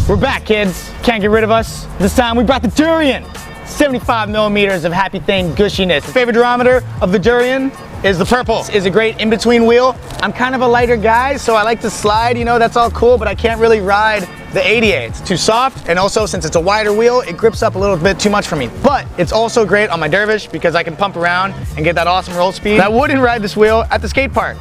We're back, kids. Can't get rid of us. This time we brought the Durian. 75 millimeters of Happy Thing gushiness. The favorite durometer of the Durian is the purple. It's a great in-between wheel. I'm kind of a lighter guy, so I like to slide, you know, that's all cool, but I can't really ride the 88. It's too soft, and also since it's a wider wheel, it grips up a little bit too much for me. But it's also great on my Dervish because I can pump around and get that awesome roll speed. And I wouldn't ride this wheel at the skate park.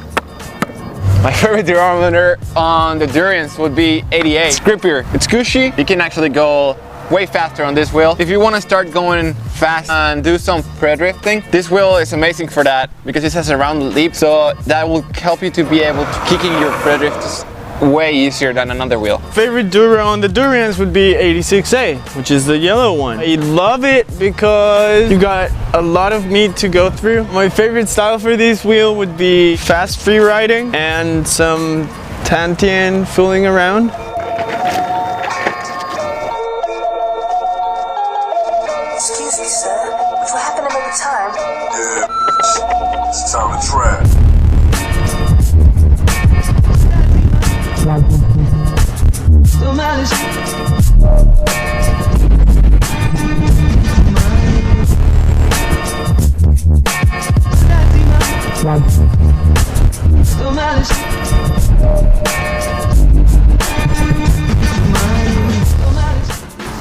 My favorite durometer on the Durians would be 88. It's grippier, it's gushy. You can actually go way faster on this wheel. If you want to start going fast and do some pre-drifting, this wheel is amazing for that because it has a rounded leap, so that will help you to be able to kicking your pre-drifts way easier than another wheel. Favorite duro on the Durians would be 86A, which is the yellow one. I love it because you got a lot of meat to go through. My favorite style for this wheel would be fast free riding and some Tantian fooling around. Excuse me, sir. Would you happen to know the time? Yeah, it's time to try.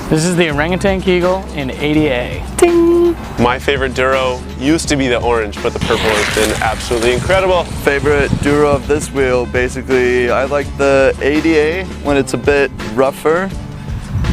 This is the Orangutan Kegel in 80A. Ding! My favorite duro used to be the orange, but the purple has been absolutely incredible. Favorite duro of this wheel, basically, I like the 80A when it's a bit rougher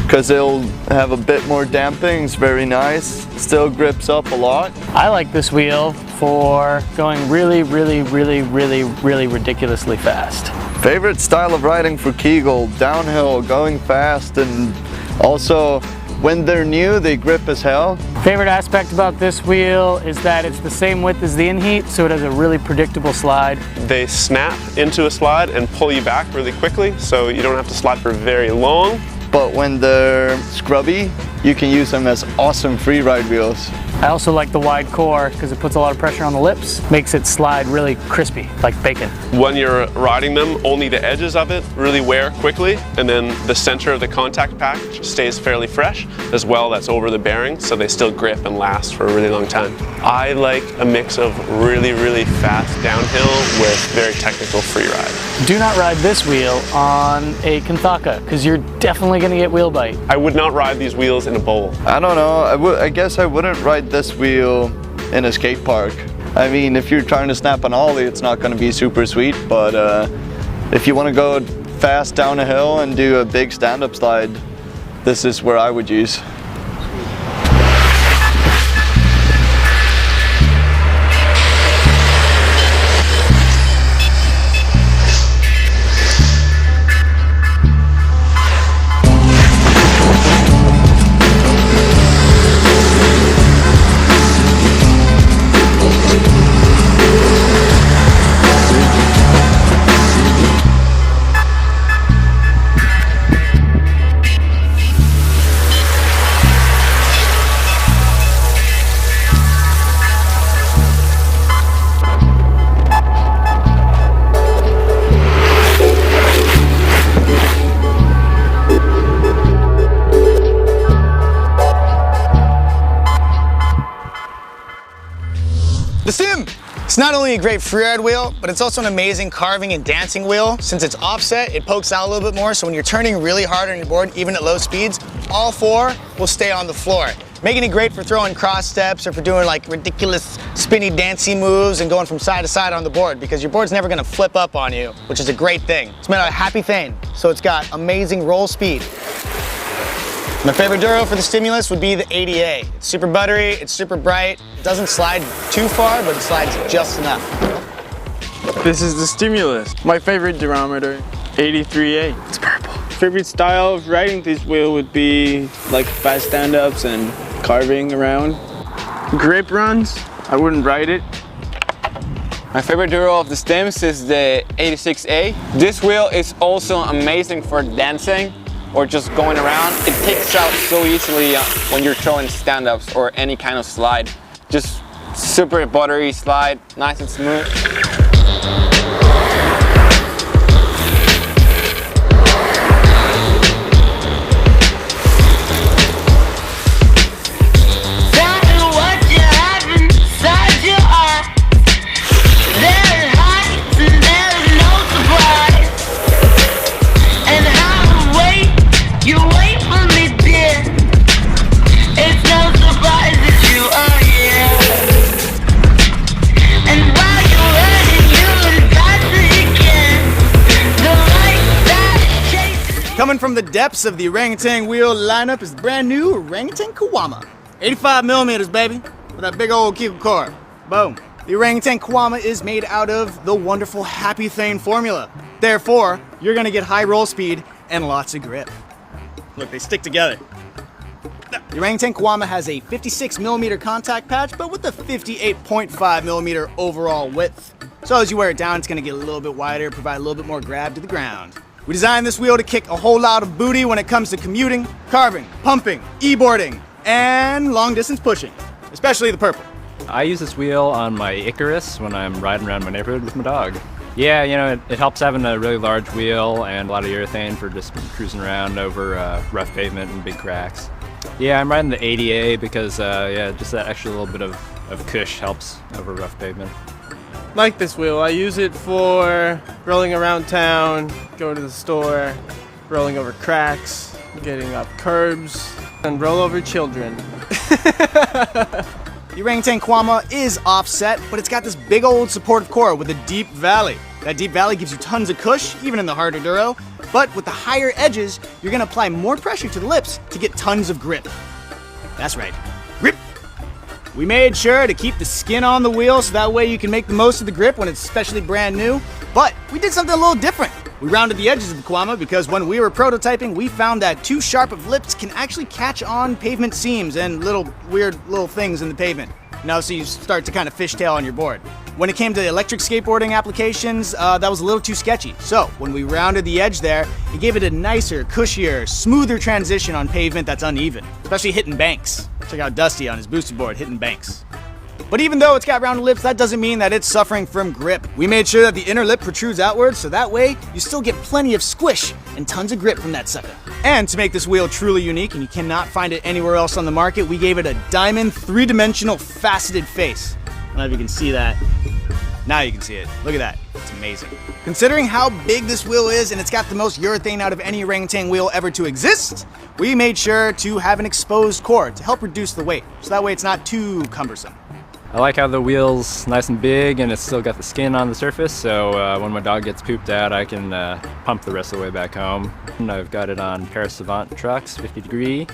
because it'll have a bit more damping. It's very nice. Still grips up a lot. I like this wheel for going really ridiculously fast. Favorite style of riding for Kegel, downhill, going fast, and also when they're new, they grip as hell. Favorite aspect about this wheel is that it's the same width as the in-heat, so it has a really predictable slide. They snap into a slide and pull you back really quickly, so you don't have to slide for very long. But when they're scrubby, you can use them as awesome free ride wheels. I also like the wide core because it puts a lot of pressure on the lips, makes it slide really crispy, like bacon. When you're riding them, only the edges of it really wear quickly, and then the center of the contact package stays fairly fresh as well. That's over the bearing, so they still grip and last for a really long time. I like a mix of really fast downhill with very technical free ride. Do not ride this wheel on a Kanthaka because you're definitely going to get wheel bite. I would not ride these wheels in a bowl. I don't know, I guess I wouldn't ride this wheel in a skate park. I mean, if you're trying to snap an ollie, it's not going to be super sweet, but if you want to go fast down a hill and do a big stand-up slide, this is where I would use. The Sim! It's not only a great freeride wheel, but it's also an amazing carving and dancing wheel. Since it's offset, it pokes out a little bit more, so when you're turning really hard on your board, even at low speeds, all four will stay on the floor. Making it great for throwing cross steps or for doing like ridiculous spinny dancey moves and going from side to side on the board because your board's never gonna flip up on you, which is a great thing. It's made out of Happy Thing, so it's got amazing roll speed. My favorite duro for the stimulus would be the 80A. It's super buttery, it's super bright. It doesn't slide too far, but it slides just enough. This is the stimulus. My favorite durometer, 83A. It's purple. Favorite style of riding this wheel would be like fast stand-ups and carving around. Grip runs, I wouldn't ride it. My favorite duro of the stems is the 86A. This wheel is also amazing for dancing or just going around. It takes out so easily when you're throwing stand-ups or any kind of slide. Just super buttery slide, nice and smooth. Coming from the depths of the Orangutan wheel lineup is the brand new Orangutan Kewama. 85 millimeters, baby, with that big old Kegel core. Boom. The Orangutan Kewama is made out of the wonderful Happy Thane formula. Therefore, you're gonna get high roll speed and lots of grip. Look, they stick together. The Orangutan Kewama has a 56 millimeter contact patch, but with a 58.5 millimeter overall width. So as you wear it down, it's gonna get a little bit wider, provide a little bit more grab to the ground. We designed this wheel to kick a whole lot of booty when it comes to commuting, carving, pumping, e-boarding, and long distance pushing, especially the purple. I use this wheel on my Icarus when I'm riding around my neighborhood with my dog. Yeah, you know, it helps having a really large wheel and a lot of urethane for just cruising around over rough pavement and big cracks. Yeah, I'm riding the ADA because, yeah, just that extra little bit of cush helps over rough pavement. Like this wheel, I use it for rolling around town, going to the store, rolling over cracks, getting up curbs, and roll over children. The Orangutan Kewama is offset, but it's got this big old supportive core with a deep valley. That deep valley gives you tons of cush, even in the harder duro, but with the higher edges, you're gonna apply more pressure to the lips to get tons of grip. That's right, grip. We made sure to keep the skin on the wheel so that way you can make the most of the grip when it's especially brand new, but we did something a little different. We rounded the edges of the Kewama because when we were prototyping, we found that too sharp of lips can actually catch on pavement seams and weird little things in the pavement. You know, so you start to kind of fishtail on your board. When it came to electric skateboarding applications, that was a little too sketchy. So when we rounded the edge there, it gave it a nicer, cushier, smoother transition on pavement that's uneven, especially hitting banks. Check out Dusty on his boosted board hitting banks. But even though it's got rounded lips, that doesn't mean that it's suffering from grip. We made sure that the inner lip protrudes outwards, so that way you still get plenty of squish and tons of grip from that sucker. And to make this wheel truly unique, and you cannot find it anywhere else on the market, we gave it a diamond, three-dimensional, faceted face. I don't know if you can see that. Now you can see it. Look at that. It's amazing. Considering how big this wheel is, and it's got the most urethane out of any orangutan wheel ever to exist, we made sure to have an exposed core to help reduce the weight, so that way it's not too cumbersome. I like how the wheel's nice and big and it's still got the skin on the surface, so when my dog gets pooped out, I can pump the rest of the way back home. And I've got it on Paris Savant trucks, 50 degree.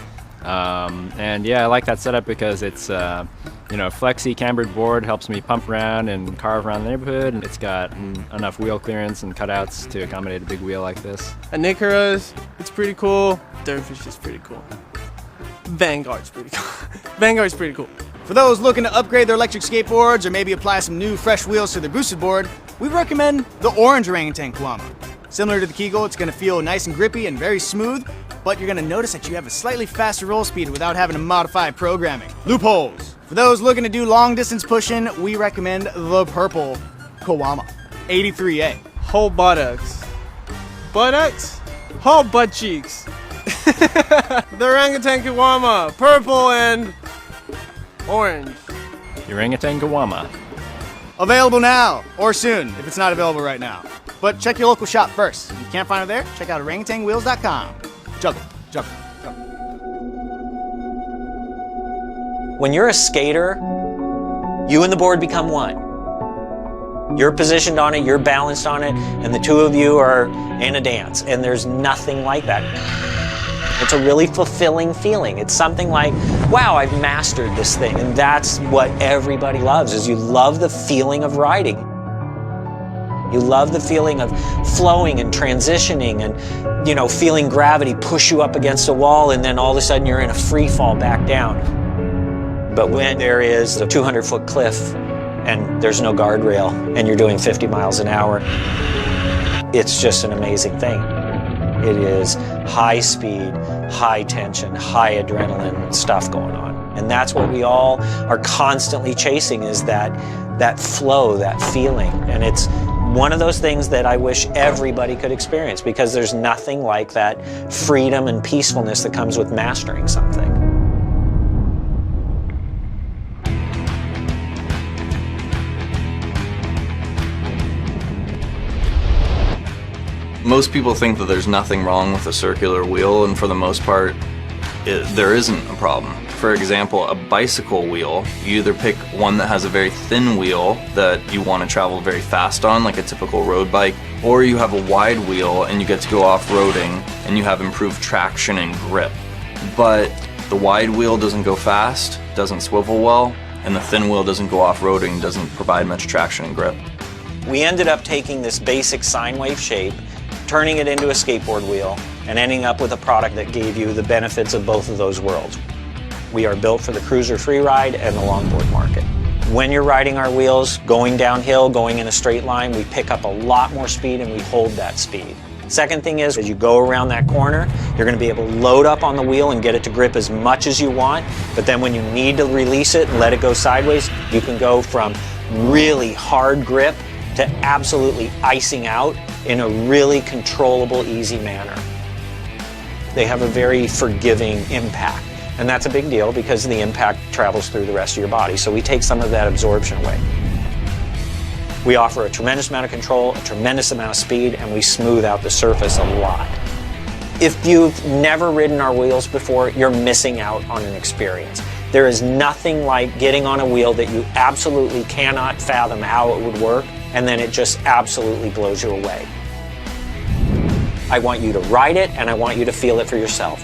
And yeah, I like that setup because it's, you know, flexi cambered board, helps me pump around and carve around the neighborhood, and it's got enough wheel clearance and cutouts to accommodate a big wheel like this. And Icarus, it's pretty cool. Dervish is pretty cool. Vanguard's pretty cool. Vanguard's pretty cool. For those looking to upgrade their electric skateboards or maybe apply some new fresh wheels to their boosted board, we recommend the orange Orangutan Kewama. Similar to the Kegel, it's going to feel nice and grippy and very smooth, but you're going to notice that you have a slightly faster roll speed without having to modify programming. Loopholes. For those looking to do long distance pushing, we recommend the purple Kewama 83A. Whole buttocks. Buttocks? Whole butt cheeks. The Orangutan Kewama, purple and orange. Orangutan Kewama. Available now, or soon, if it's not available right now. But check your local shop first. If you can't find it there, check out orangutangwheels.com. Juggle, juggle, juggle. When you're a skater, you and the board become one. You're positioned on it, you're balanced on it, and the two of you are in a dance, and there's nothing like that. It's a really fulfilling feeling. It's something like, wow, I've mastered this thing, and that's what everybody loves, is you love the feeling of riding. You love the feeling of flowing and transitioning and, you know, feeling gravity push you up against a wall, and then all of a sudden you're in a free fall back down. But when there is a 200-foot cliff and there's no guardrail and you're doing 50 miles an hour, it's just an amazing thing. It is high speed, high tension, high adrenaline stuff going on. And that's what we all are constantly chasing, is that flow, that feeling. And it's one of those things that I wish everybody could experience, because there's nothing like that freedom and peacefulness that comes with mastering something. Most people think that there's nothing wrong with a circular wheel, and for the most part, there isn't a problem. For example, a bicycle wheel, you either pick one that has a very thin wheel that you want to travel very fast on, like a typical road bike, or you have a wide wheel and you get to go off-roading and you have improved traction and grip. But the wide wheel doesn't go fast, doesn't swivel well, and the thin wheel doesn't go off-roading, doesn't provide much traction and grip. We ended up taking this basic sine wave shape, turning it into a skateboard wheel, and ending up with a product that gave you the benefits of both of those worlds. We are built for the cruiser freeride and the longboard market. When you're riding our wheels, going downhill, going in a straight line, we pick up a lot more speed and we hold that speed. Second thing is, as you go around that corner, you're going to be able to load up on the wheel and get it to grip as much as you want, but then when you need to release it and let it go sideways, you can go from really hard grip to absolutely icing out in a really controllable, easy manner. They have a very forgiving impact. And that's a big deal because the impact travels through the rest of your body. So we take some of that absorption away. We offer a tremendous amount of control, a tremendous amount of speed, and we smooth out the surface a lot. If you've never ridden our wheels before, you're missing out on an experience. There is nothing like getting on a wheel that you absolutely cannot fathom how it would work, and then it just absolutely blows you away. I want you to ride it, and I want you to feel it for yourself.